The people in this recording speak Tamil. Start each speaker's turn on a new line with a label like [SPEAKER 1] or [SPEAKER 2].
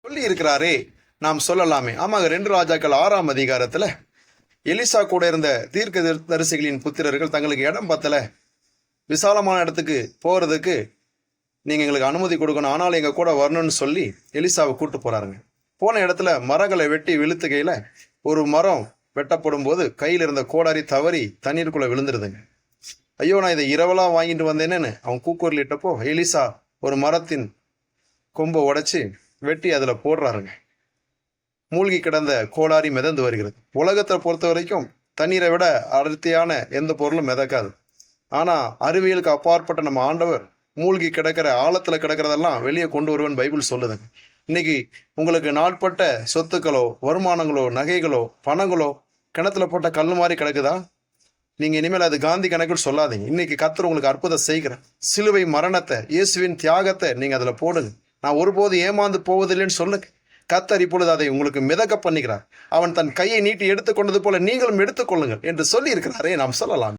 [SPEAKER 1] சொல்லி இருக்கிறாரே நாம் சொல்லலாமே. ஆமாங்க, 2 ராஜாக்கள் 6ஆம் அதிகாரத்துல எலிசா கூட இருந்த தீர்க்க தரிசிகளின் புத்திரர்கள் தங்களுக்கு இடம் பத்தல, விசாலமான இடத்துக்கு போறதுக்கு நீங்க எங்களுக்கு அனுமதி கொடுக்கணும், ஆனால் எங்க கூட வரணும்னு சொல்லி எலிசாவை கூட்டு போறாருங்க. போன இடத்துல மரங்களை வெட்டி விழுத்துகையில ஒரு மரம் வெட்டப்படும் போது கையில் இருந்த கோடாரி தவறி தண்ணீருக்குள்ள விழுந்துருதுங்க. ஐயோ, நான் இதை இரவலா வாங்கிட்டு வந்தேன்னு அவன் கூக்குரலிட்டப்போ எலிசா ஒரு மரத்தின் கொம்பை உடைச்சு வெட்டி அதுல போடுறாருங்க. மூழ்கி கிடந்த கோடாரி மிதந்து வருகிறது. உலகத்தை பொறுத்த வரைக்கும் தண்ணீரை விட அடர்த்தியான எந்த பொருளும் மிதக்காது. ஆனா அறிவியலுக்கு அப்பாற்பட்ட நம்ம ஆண்டவர் மூழ்கி கிடக்கிற ஆழத்துல கிடக்கிறதெல்லாம் வெளியே கொண்டு வருவேன் பைபிள் சொல்லுதுங்க. இன்னைக்கு உங்களுக்கு நாட்பட்ட சொத்துக்களோ வருமானங்களோ நகைகளோ பணங்களோ கிணத்துல போட்ட கல் மாதிரி கிடக்குதா? நீங்க இனிமேல் அது காந்தி கணக்குன்னு சொல்லாதீங்க. இன்னைக்கு கர்த்தர் உங்களுக்கு அற்புதம் செய்கிறேன். சிலுவை மரணத்தை, இயேசுவின் தியாகத்தை நீங்க அதுல போடுங்க. நான் ஒருபோது ஏமாந்து போவதில்லைன்னு சொல்லுங்க. கர்த்தர் இப்பொழுது அதை உங்களுக்கு மிதக்க பண்ணுகிறார். அவன் தன் கையை நீட்டி எடுத்துக்கொண்டது போல நீங்களும் எடுத்துக்கொள்ளுங்கள் என்று சொல்லி இருக்கிறாரே, நாம் சொல்லலாம்.